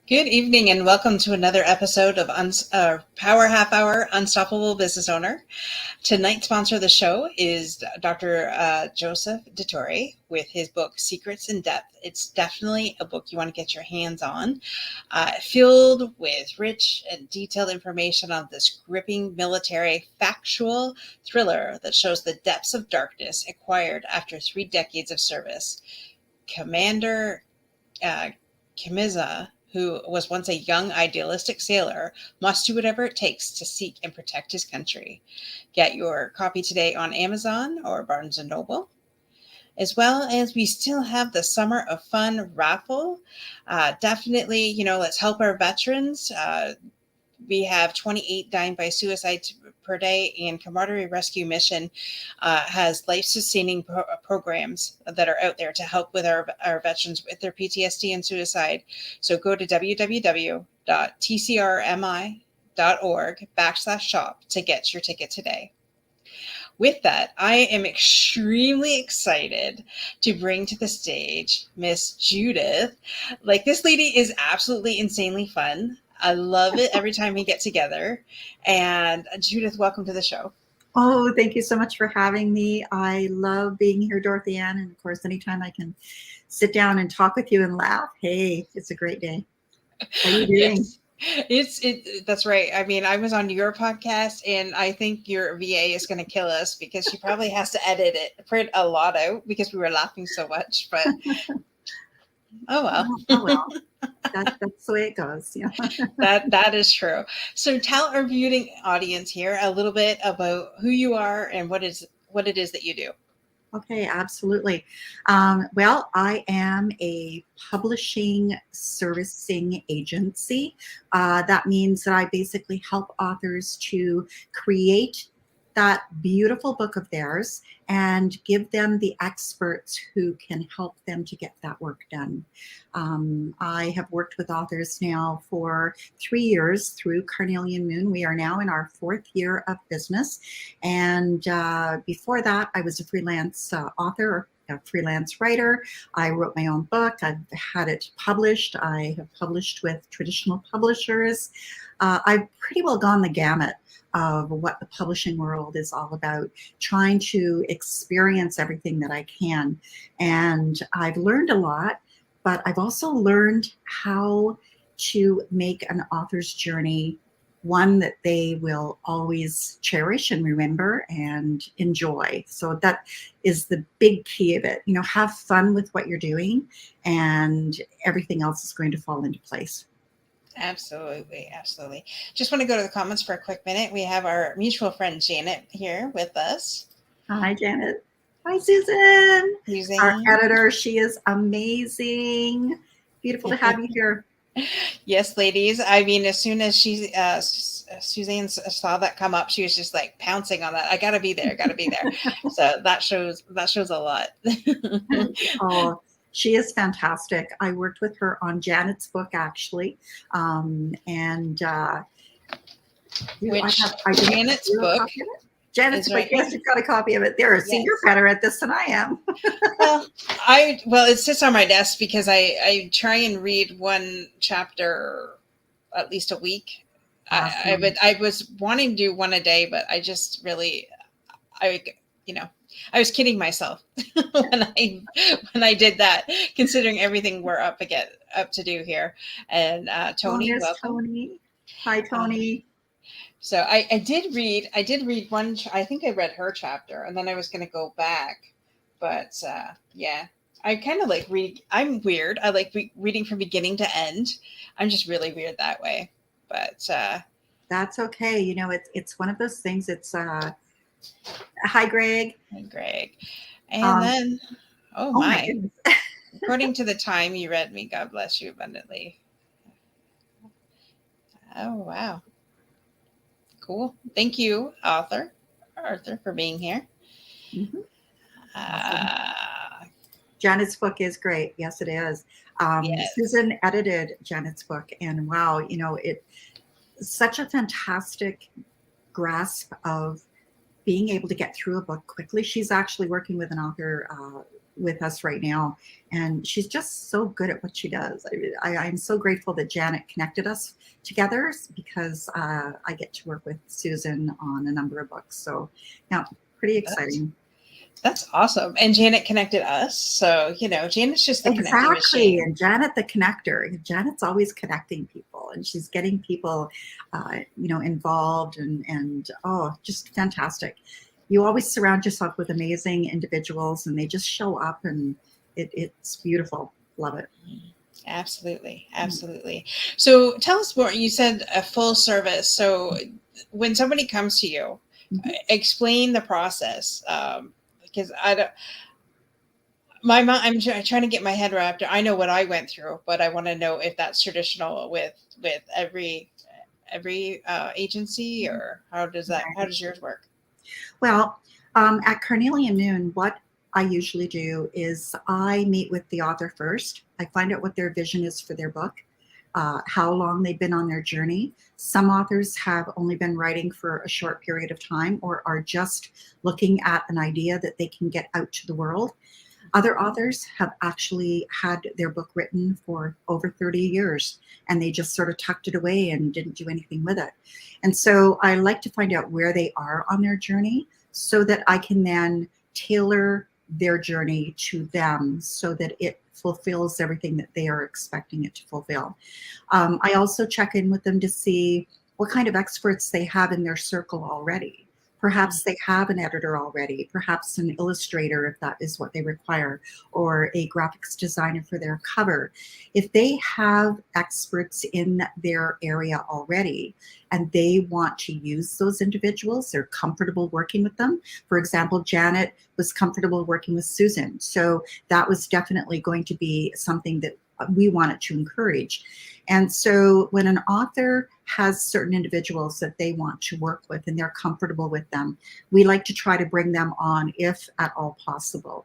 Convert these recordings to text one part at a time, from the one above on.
Good evening and welcome to another episode of Power Half Hour Unstoppable Business Owner. Tonight's sponsor of the show is Dr. Joseph DeTore with his book Secrets in Depth. It's definitely a book you want to get your hands on, filled with rich and detailed information on this gripping military factual thriller that shows the depths of darkness acquired after 3 decades of service. Commander Kimiza, who was once a young, idealistic sailor, must do whatever it takes to seek and protect his country. Get your copy today on Amazon or Barnes & Noble. As well as we still have the Summer of Fun raffle. Definitely, let's help our veterans. We have 28 dying by suicide per day, and Camaraderie Rescue Mission has life-sustaining programs that are out there to help with our veterans with their PTSD and suicide. So go to www.tcrmi.org/shop to get your ticket today. With that, I am extremely excited to bring to the stage Miss Judith. This lady is absolutely insanely fun. I love it every time we get together. And Judith, welcome to the show. Oh, thank you so much for having me. I love being here, Dorothy Ann. And of course, anytime I can sit down and talk with you and laugh, hey, it's a great day. How are you doing? Yes. That's right. I mean, I was on your podcast, and I think your VA is going to kill us because she probably has to print a lot out because we were laughing so much. But oh well. That's the way it goes. Yeah. That is true. So tell our viewing audience here a little bit about who you are and what it is that you do. Okay, absolutely. Well, I am a publishing servicing agency. That means that I basically help authors to create that beautiful book of theirs and give them the experts who can help them to get that work done. I have worked with authors now for 3 years through Carnelian Moon. We are now in our 4th year of business. And before that, I was a freelance author, a freelance writer. I wrote my own book. I've had it published. I have published with traditional publishers. I've pretty well gone the gamut of what the publishing world is all about, trying to experience everything that I can. And I've learned a lot, but I've also learned how to make an author's journey one that they will always cherish and remember and enjoy. So that is the big key of it. Have fun with what you're doing, and everything else is going to fall into place. Absolutely. Just want to go to the comments for a quick minute. We have our mutual friend Janet here with us. Hi, Janet. Hi, Susan. Susan. Our editor. She is amazing. Beautiful to have you here. Yes, ladies. I mean, as soon as Suzanne saw that come up, she was just like pouncing on that. I gotta be there. So that shows a lot. Oh, she is fantastic. I worked with her on Janet's book, actually. Janet's book? Janet's book. Yes, you've got a copy of it there. See, you're better at this than I am. Well, it sits on my desk because I try and read one chapter at least a week. Awesome. I was wanting to do one a day, but I just really, I was kidding myself when I did that, considering everything we're up to do here. And Tony, welcome. Tony. Hi, Tony. So I did read one. I think I read her chapter, and then I was going to go back, but yeah, I kind of like read. I'm weird. I like reading from beginning to end. I'm just really weird that way. But that's okay. It's one of those things. It's hi, Greg. Hi, Greg. And then, oh my! According to the time you read me, God bless you abundantly. Oh wow! Cool. Thank you, Arthur, for being here. Mm-hmm. Awesome. Janet's book is great. Yes, it is. Yes. Susan edited Janet's book, and wow, it's such a fantastic grasp of being able to get through a book quickly. She's actually working with an author with us right now, and she's just so good at what she does. I'm so grateful that Janet connected us together, because I get to work with Susan on a number of books. So yeah, pretty exciting. That's awesome. And Janet connected us. So, Janet's just the connecting machine. And Janet, the connector. Janet's always connecting people, and she's getting people, involved, and just fantastic. You always surround yourself with amazing individuals, and they just show up, and it's beautiful. Love it. Absolutely. Absolutely. So tell us more. You said a full service. So when somebody comes to you, explain the process. Because I'm trying to get my head wrapped. I know what I went through, but I want to know if that's traditional with every agency, or how does yours work? Well, at Carnelian Moon, what I usually do is I meet with the author first. I find out what their vision is for their book, how long they've been on their journey. Some authors have only been writing for a short period of time, or are just looking at an idea that they can get out to the world. Other authors have actually had their book written for over 30 years, and they just sort of tucked it away and didn't do anything with it. And so I like to find out where they are on their journey, so that I can then tailor their journey to them, so that it fulfills everything that they are expecting it to fulfill. I also check in with them to see what kind of experts they have in their circle already. Perhaps they have an editor already, perhaps an illustrator if that is what they require, or a graphics designer for their cover. If they have experts in their area already and they want to use those individuals, they're comfortable working with them. For example, Janet was comfortable working with Susan. So that was definitely going to be something that we wanted to encourage. And so when an author has certain individuals that they want to work with and they're comfortable with them, we like to try to bring them on if at all possible.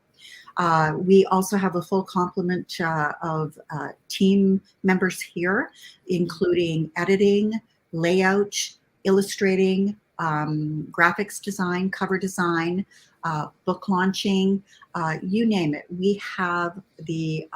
We also have a full complement of team members here, including editing, layout, illustrating, graphics design, cover design, book launching, you name it. We have the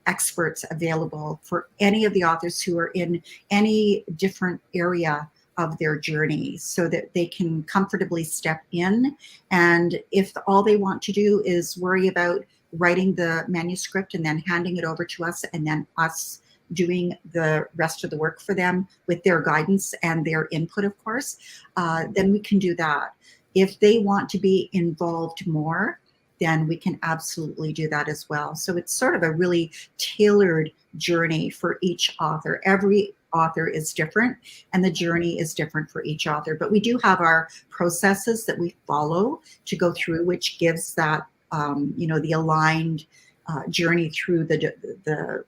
experts available for any of the authors who are in any different area of their journey, so that they can comfortably step in. And if all they want to do is worry about writing the manuscript and then handing it over to us, and then us doing the rest of the work for them with their guidance and their input, of course, then we can do that. If they want to be involved more, then we can absolutely do that as well. So it's sort of a really tailored journey for each author. Every author is different, and the journey is different for each author. But we do have our processes that we follow to go through, which gives that, the aligned journey through the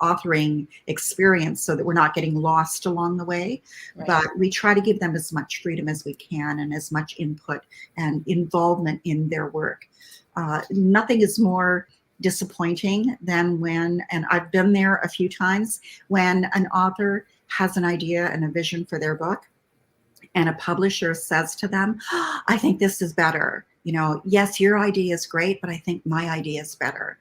authoring experience, so that we're not getting lost along the way. Right. But we try to give them as much freedom as we can, and as much input and involvement in their work. Nothing is more disappointing than when, and I've been there a few times, when an author has an idea and a vision for their book, and a publisher says to them, I think this is better. Yes, your idea is great, but I think my idea is better.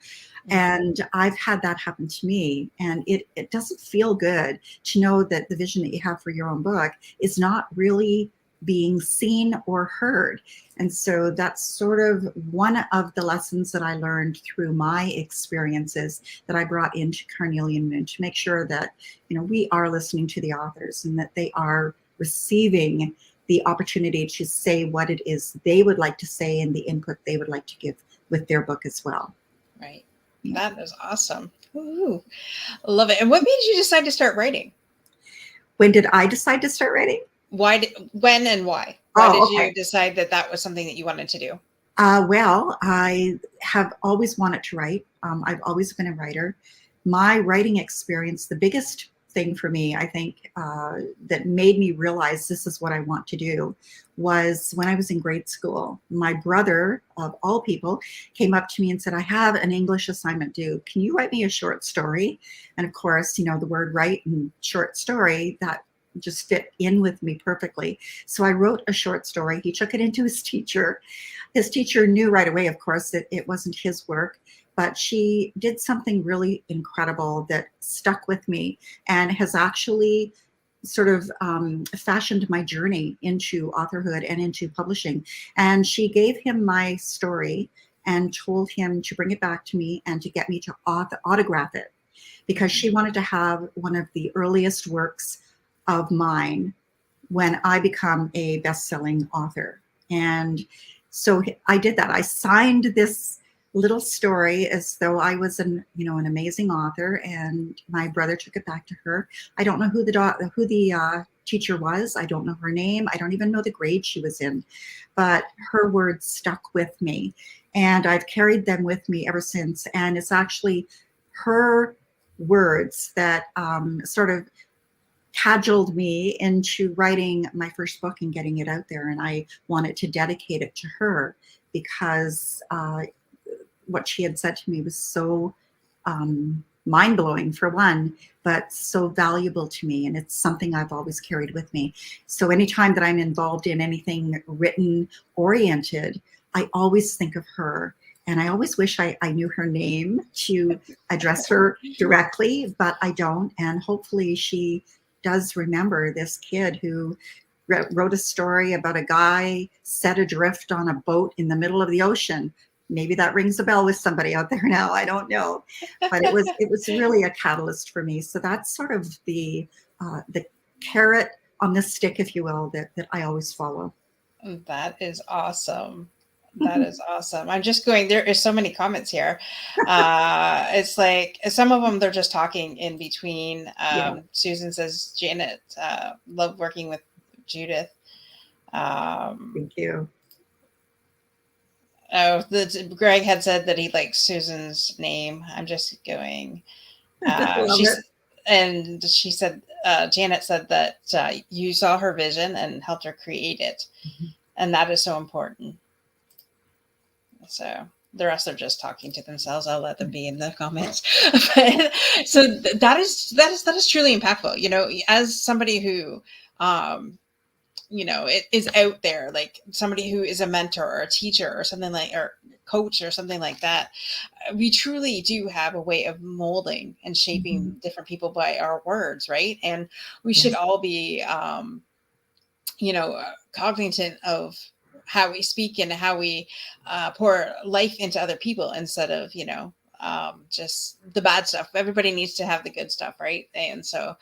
And I've had that happen to me, and it doesn't feel good to know that the vision that you have for your own book is not really being seen or heard. And so that's sort of one of the lessons that I learned through my experiences that I brought into Carnelian Moon, to make sure that, we are listening to the authors, and that they are receiving the opportunity to say what it is they would like to say, and the input they would like to give with their book as well. Right. Yeah. That is awesome. Ooh, love it. And what made you decide to start writing? When did I decide to start writing? When and why? Why did you decide that was something that you wanted to do? Well, I have always wanted to write. I've always been a writer. My writing experience, the biggest thing for me, I think, that made me realize this is what I want to do, was when I was in grade school. My brother, of all people, came up to me and said, I have an English assignment due. Can you write me a short story? And of course, the word write and short story, that just fit in with me perfectly. So I wrote a short story. He took it into his teacher. His teacher knew right away, of course, that it wasn't his work, but she did something really incredible that stuck with me and has actually sort of fashioned my journey into authorhood and into publishing. And she gave him my story and told him to bring it back to me and to get me to autograph it, because she wanted to have one of the earliest works of mine when I become a best-selling author. And so I did that. I signed this little story as though I was an amazing author, and my brother took it back to her. I don't know who the teacher was. I don't know her name. I don't even know the grade she was in, but her words stuck with me, and I've carried them with me ever since. And it's actually her words that sort of cajoled me into writing my first book and getting it out there. And I wanted to dedicate it to her because what she had said to me was so mind-blowing, for one, but so valuable to me. And it's something I've always carried with me. So anytime that I'm involved in anything written oriented, I always think of her. And I always wish I knew her name to address her directly, but I don't. And hopefully she does remember this kid who wrote a story about a guy set adrift on a boat in the middle of the ocean. Maybe that rings a bell with somebody out there now. I don't know, but it was really a catalyst for me. So that's sort of the carrot on the stick, if you will, that I always follow. That is awesome. That is awesome. I'm just going, there is so many comments here. It's like some of them, they're just talking in between. Susan says, Janet, love working with Judith. Thank you. Oh, Greg had said that he likes Susan's name. I'm just going. She said, Janet said that you saw her vision and helped her create it. Mm-hmm. And that is so important. So the rest are just talking to themselves. I'll let them be in the comments. So that is truly impactful. As somebody who, it is out there, like somebody who is a mentor or a teacher or something like, or coach or something like that. We truly do have a way of molding and shaping different people by our words, right? And we should all be, cognizant of how we speak and how we pour life into other people instead of, just the bad stuff. Everybody needs to have the good stuff, right? And so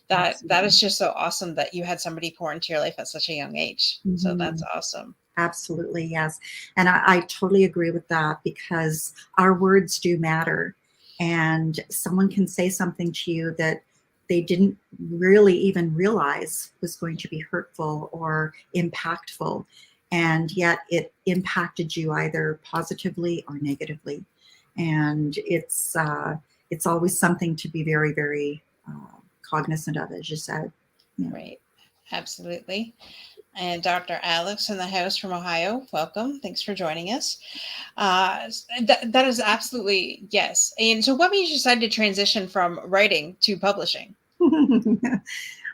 that is just so awesome that you had somebody pour into your life at such a young age. Mm-hmm. So that's awesome. Absolutely, yes. And I totally agree with that, because our words do matter. And someone can say something to you that they didn't really even realize was going to be hurtful or impactful. And yet it impacted you either positively or negatively. And it's always something to be very, very cognizant of, as you said. Yeah. Right. Absolutely. And Dr. Alex in the house from Ohio, welcome. Thanks for joining us. That is absolutely, yes. And so what made you decide to transition from writing to publishing?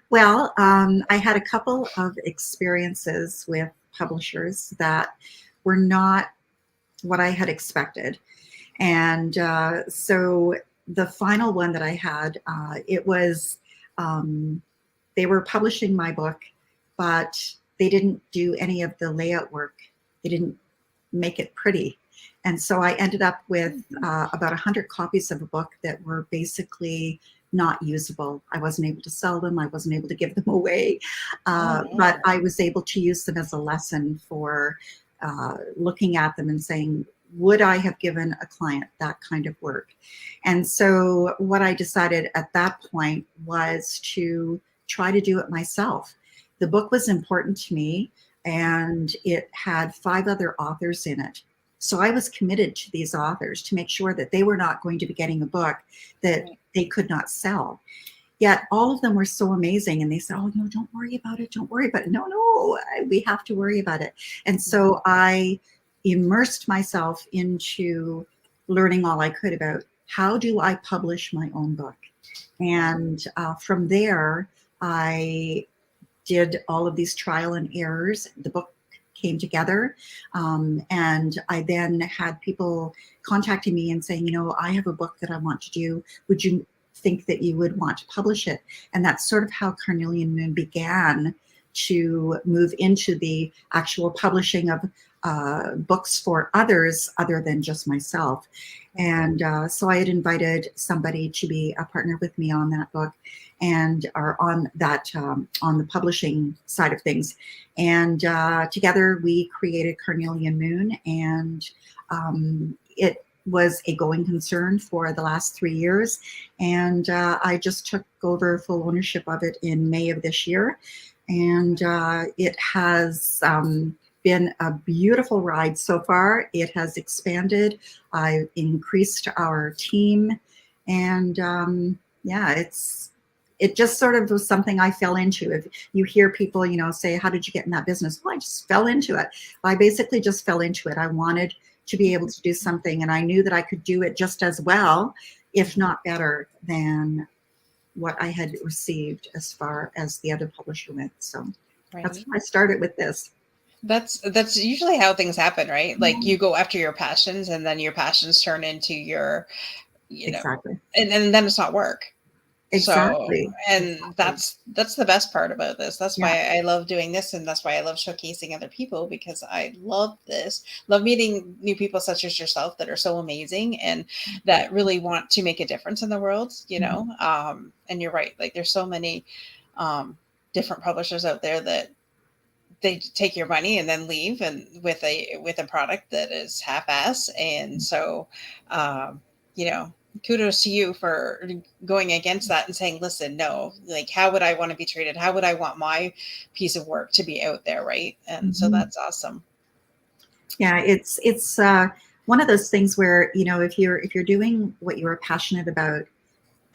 Well, I had a couple of experiences with publishers that were not what I had expected. And so the final one that I had, it was, they were publishing my book, but they didn't do any of the layout work. They didn't make it pretty. And so I ended up with about 100 copies of a book that were basically not usable. I wasn't able to sell them. I wasn't able to give them away, but I was able to use them as a lesson for looking at them and saying, would I have given a client that kind of work? And so what I decided at that point was to try to do it myself. The book was important to me, and it had 5 other authors in it. So I was committed to these authors to make sure that they were not going to be getting a book that they could not sell. Yet all of them were so amazing, and they said, oh, no, don't worry about it. Don't worry about it. No, we have to worry about it. And so I immersed myself into learning all I could about how do I publish my own book. And from there, I did all of these trial and errors. The book came together. And I then had people contacting me and saying, I have a book that I want to do. Would you think that you would want to publish it? And that's sort of how Carnelian Moon began to move into the actual publishing of books for others other than just myself. And so I had invited somebody to be a partner with me on that book and are on that on the publishing side of things. And together we created Carnelian Moon, and it was a going concern for the last 3 years. And I just took over full ownership of it in May of this year. And it has been a beautiful ride so far. It has expanded. I've increased our team. And yeah, it just sort of was something I fell into. If you hear people, say, how did you get in that business? Well, I just fell into it. I basically just fell into it. I wanted to be able to do something, and I knew that I could do it just as well, if not better, than what I had received as far as the other publisher went. So that's why I started with this. That's usually how things happen, right? Like you go after your passions, and then your passions turn into your, exactly. And then it's not work. Exactly. So, and that's the best part about this. That's why I love doing this, and that's why I love showcasing other people, because I love this. Love meeting new people such as yourself that are so amazing and that really want to make a difference in the world, and you're right. Like there's so many different publishers out there that they take your money and then leave and with a product that is half-ass. And so, kudos to you for going against that and saying, listen, no, like, how would I want to be treated? How would I want my piece of work to be out there? Right. And so that's awesome. Yeah. It's one of those things where, if you're doing what you're passionate about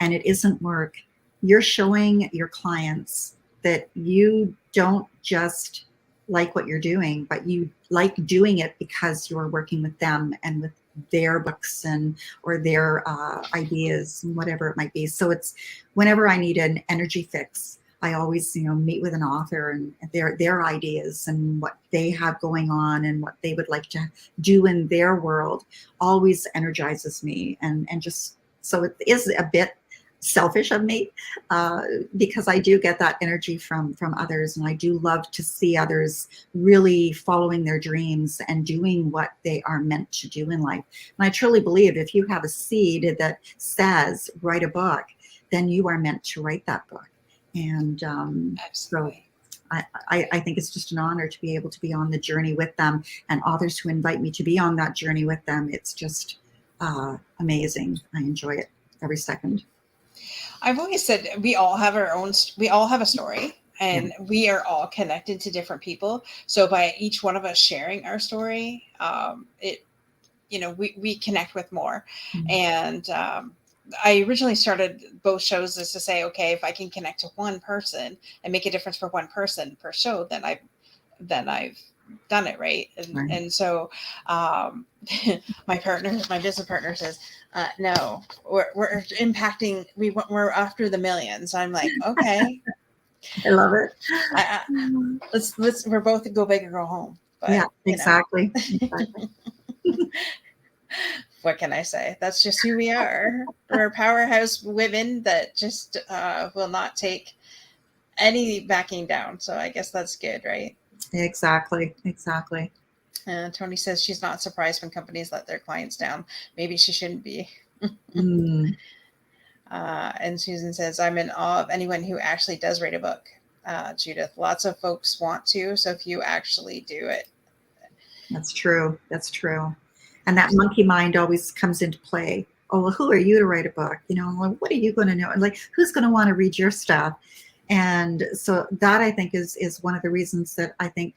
and it isn't work, you're showing your clients that you don't just like what you're doing, but you like doing it because you're working with them and with their books or their ideas and whatever it might be. So it's whenever I need an energy fix, I always meet with an author and their ideas and what they have going on and what they would like to do in their world always energizes me. And just so it is a bit selfish of me because I do get that energy from others, and I do love to see others really following their dreams and doing what they are meant to do in life. And I truly believe if you have a seed that says write a book, then you are meant to write that book. And so I think it's just an honor to be able to be on the journey with them, and authors who invite me to be on that journey with them. It's just amazing. I enjoy it every second. I've always said we all have a story, and we are all connected to different people. So by each one of us sharing our story, we connect with more. Mm-hmm. And I originally started both shows as to say, okay, if I can connect to one person and make a difference for one person per show, then I've done it, right? And so my business partner says, no, we're impacting, we're after the millions. I'm like, okay. I love it. Let's we're both go big or go home. But, yeah, exactly. What can I say? That's just who we are. We're powerhouse women that just will not take any backing down. So I guess that's good, right? Exactly. Tony says she's not surprised when companies let their clients down. Maybe she shouldn't be. And Susan says, I'm in awe of anyone who actually does write a book. Judith, lots of folks want to. So if you actually do it. That's true. And that monkey mind always comes into play. Oh, well, who are you to write a book? What are you going to know? And like, who's going to want to read your stuff? And so that I think is one of the reasons that I think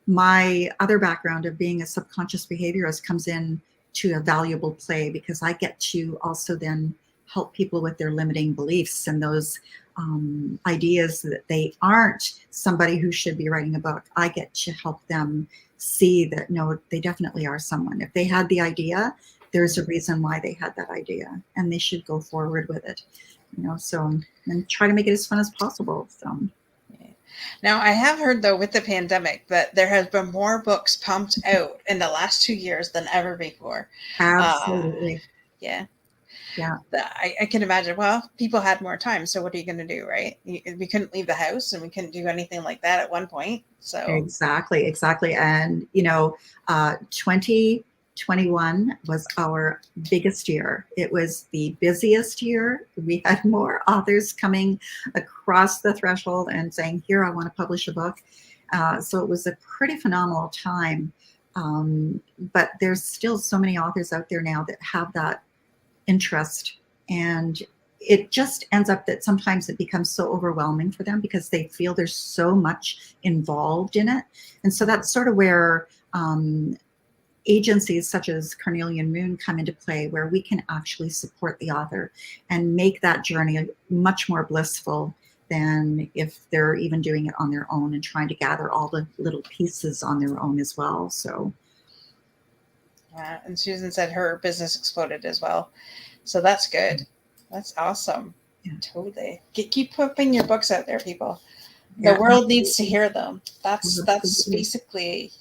my other background of being a subconscious behaviorist comes in to a valuable play, because I get to also then help people with their limiting beliefs and those ideas that they aren't somebody who should be writing a book. I get to help them see that, no, they definitely are someone. If they had the idea, there's a reason why they had that idea, and they should go forward with it. So, and try to make it as fun as possible. So. Now, I have heard, though, with the pandemic that there has been more books pumped out in the last 2 years than ever before. Absolutely. Yeah. Yeah. I can imagine. Well, people had more time, so what are you going to do, right? We couldn't leave the house, and we couldn't do anything like that at one point. So Exactly. And 2021 was our biggest year. It was the busiest year. We had more authors coming across the threshold and saying, "Here, I want to publish a book." So it was a pretty phenomenal time. But there's still so many authors out there now that have that interest, and it just ends up that sometimes it becomes so overwhelming for them because they feel there's so much involved in it. And so that's sort of where agencies such as Carnelian Moon come into play, where we can actually support the author and make that journey much more blissful than if they're even doing it on their own and trying to gather all the little pieces on their own as well. So yeah, and Susan said her business exploded as well. So that's good. That's awesome. Yeah. Totally. Keep putting your books out there, people. Yeah, The world needs to hear them. That's absolutely. basically,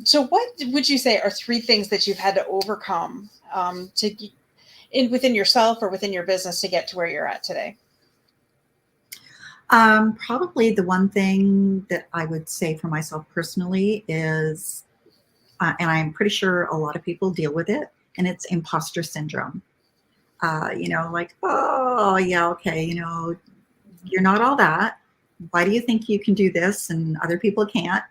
So what would you say are 3 things that you've had to overcome within yourself or within your business to get to where you're at today? Probably the one thing that I would say for myself personally is, and I'm pretty sure a lot of people deal with it, and it's imposter syndrome. Like, oh, yeah, okay, you're not all that. Why do you think you can do this and other people can't?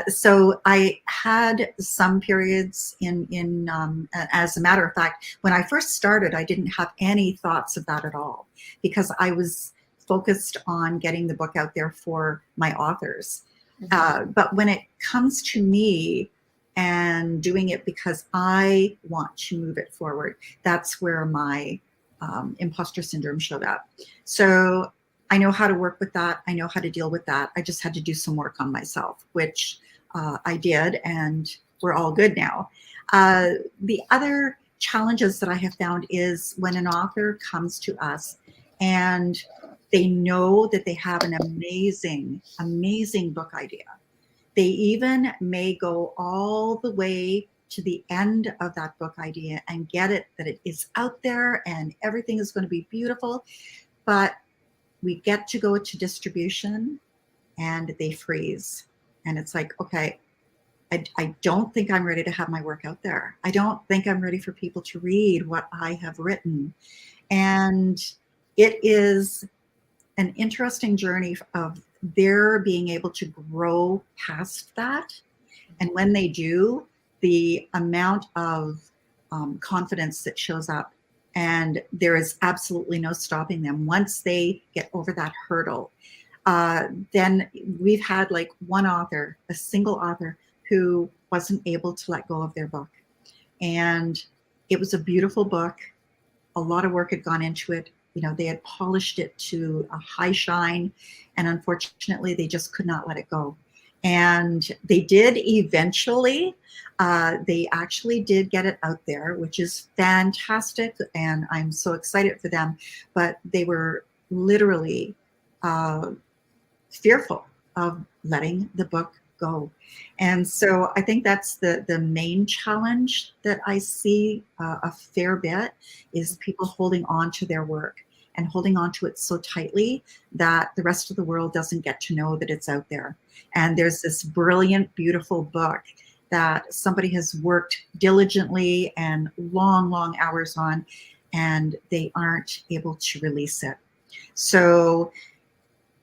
So I had some periods as a matter of fact, when I first started, I didn't have any thoughts of that at all because I was focused on getting the book out there for my authors. But when it comes to me and doing it because I want to move it forward, that's where my imposter syndrome showed up. So I know how to work with that. I know how to deal with that. I just had to do some work on myself, which I did, and we're all good now. The other challenges that I have found is when an author comes to us and they know that they have an amazing, amazing book idea. They even may go all the way to the end of that book idea and get it, that it is out there and everything is going to be beautiful. But we get to go to distribution and they freeze. And it's like, okay, I don't think I'm ready to have my work out there. I don't think I'm ready for people to read what I have written. And it is an interesting journey of their being able to grow past that. And when they do, the amount of confidence that shows up, and there is absolutely no stopping them once they get over that hurdle. Then we've had like one author, a single author, who wasn't able to let go of their book. And it was a beautiful book. A lot of work had gone into it. They had polished it to a high shine, and unfortunately, they just could not let it go. And they did eventually. They actually did get it out there, which is fantastic, and I'm so excited for them. But they were literally fearful of letting the book go. And so I think that's the main challenge that I see a fair bit, is people holding on to their work and holding on to it so tightly that the rest of the world doesn't get to know that it's out there. And there's this brilliant, beautiful book that somebody has worked diligently and long, long hours on, and they aren't able to release it. So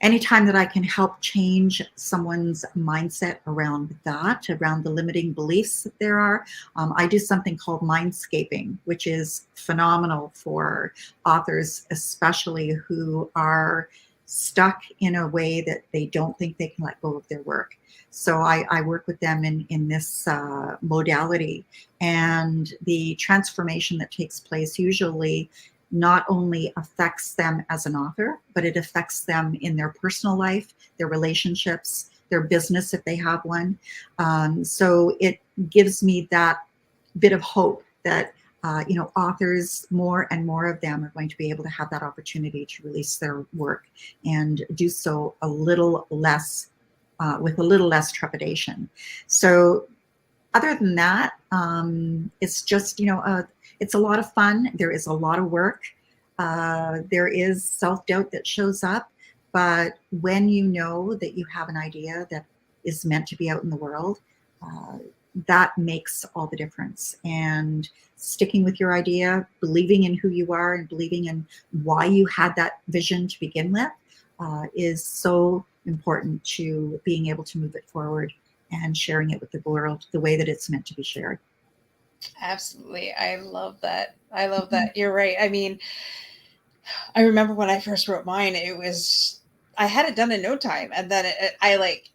anytime that I can help change someone's mindset around that, around the limiting beliefs that there are, I do something called mindscaping, which is phenomenal for authors, especially who are stuck in a way that they don't think they can let go of their work. So I work with them in this modality, and the transformation that takes place usually not only affects them as an author, but it affects them in their personal life, their relationships, their business if they have one. So it gives me that bit of hope that authors, more and more of them are going to be able to have that opportunity to release their work and do so a little less, with a little less trepidation. So other than that, it's just, it's a lot of fun. There is a lot of work. There is self-doubt that shows up. But when you know that you have an idea that is meant to be out in the world, that makes all the difference. And sticking with your idea, believing in who you are and believing in why you had that vision to begin with, is so important to being able to move it forward and sharing it with the world the way that it's meant to be shared. Absolutely. I love that. I love that. You're right. I mean, I remember when I first wrote mine, I had it done in no time. And then I like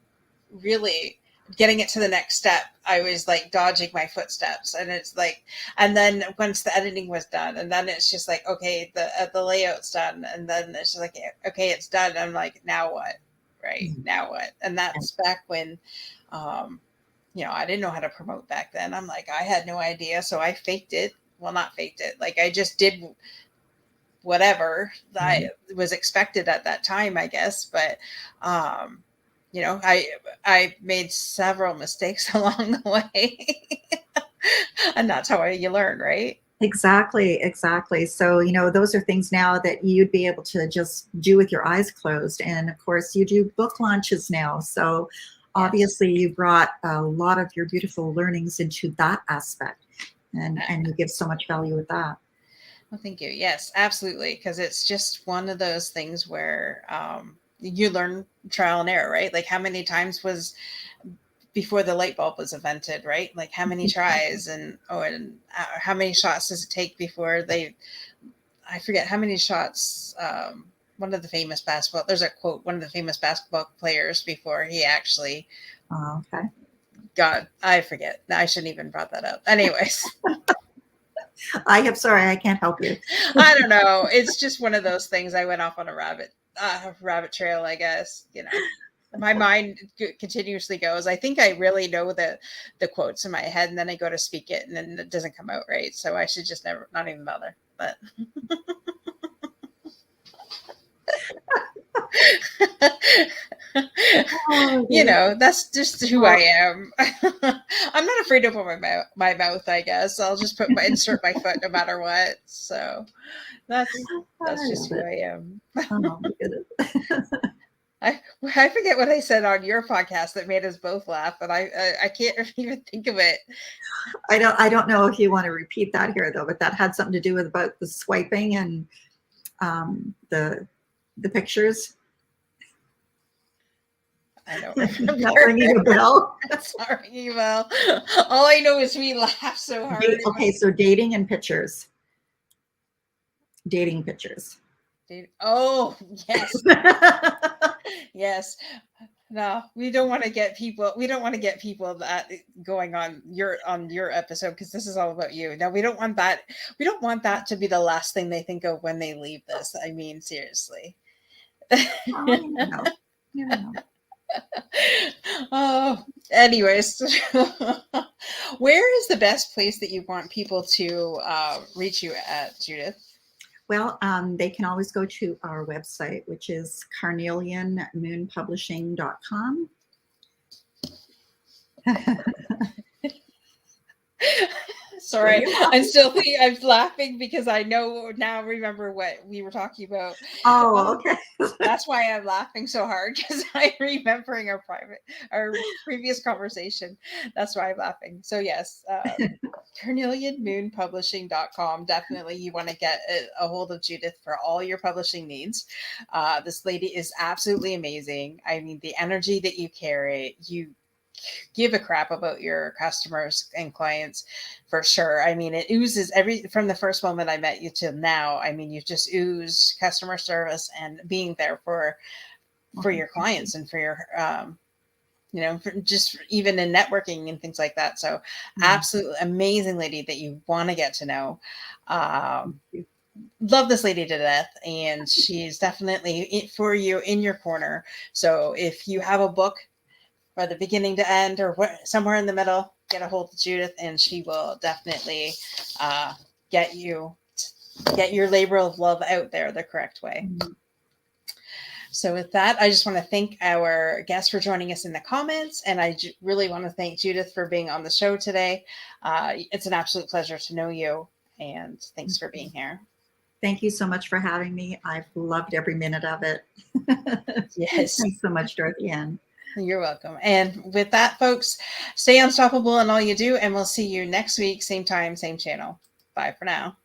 really getting it to the next step. I was like dodging my footsteps, and it's like, and then once the editing was done, and then it's just like, okay, the layout's done. And then it's just like, okay, it's done. I'm like, now what? Right. Now what? And that's back when, I didn't know how to promote back then. I'm like, I had no idea. So I faked it. Well, not faked it. Like I just did whatever that was expected at that time, I guess. But, I made several mistakes along the way. And that's how you learn, right? Exactly. So, those are things now that you'd be able to just do with your eyes closed. And of course, you do book launches now. So obviously you brought a lot of your beautiful learnings into that aspect, and you give so much value with that. Well, thank you. Yes, absolutely. Because it's just one of those things where you learn trial and error, right? Like how many times was before the light bulb was invented, right? Like how many tries and how many shots does it take before I forget how many shots. One of the famous there's a quote, one of the famous basketball players before he actually I forget. I shouldn't even brought that up. Anyways. Sorry, I can't help you. I don't know. It's just one of those things. I went off on a rabbit trail, I guess. My mind continuously goes. I think I really know the quotes in my head, and then I go to speak it, and then it doesn't come out right. So I should just not even bother. But that's just who I am. I'm not afraid to open my mouth, I guess. I'll just insert my foot no matter what. So that's just who I am. Oh, my goodness. I forget what I said on your podcast that made us both laugh, but I can't even think of it. I don't know if you want to repeat that here though, but that had something to do with about the swiping and the pictures. I don't remember. Not ringing a bell. That's not ringing a bell. All I know is we laughed so hard. Okay, so dating and pictures. Dating pictures. Oh, yes. Yes. No, we don't want to get people that going on your episode, because this is all about you. No, we don't want that. We don't want that to be the last thing they think of when they leave this. I mean, seriously. You never know. Oh, anyways, where is the best place that you want people to reach you at, Judith? Well, they can always go to our website, which is carnelianmoonpublishing.com. Sorry, I'm laughing because I remember what we were talking about. Oh, okay. That's why I'm laughing so hard, because I'm remembering our previous conversation. That's why I'm laughing. So yes, CarnelianMoonPublishing.com. Definitely, you want to get a hold of Judith for all your publishing needs. This lady is absolutely amazing. I mean, the energy that you carry, you give a crap about your customers and clients for sure. I mean, it oozes from the first moment I met you till now. I mean, you've just oozed customer service and being there for your clients and for your, for just even in networking and things like that. So absolutely amazing lady that you want to get to know. Love this lady to death, and she's definitely for you in your corner. So if you have a book or the beginning to end or somewhere in the middle, get a hold of Judith, and she will definitely get your labor of love out there the correct way. Mm-hmm. So with that, I just want to thank our guests for joining us in the comments. And I really want to thank Judith for being on the show today. It's an absolute pleasure to know you. And thanks for being here. Thank you so much for having me. I've loved every minute of it. Yes. Thanks so much, Dorothy Ann. You're welcome. And with that, folks, stay unstoppable in all you do. And we'll see you next week, same time, same channel. Bye for now.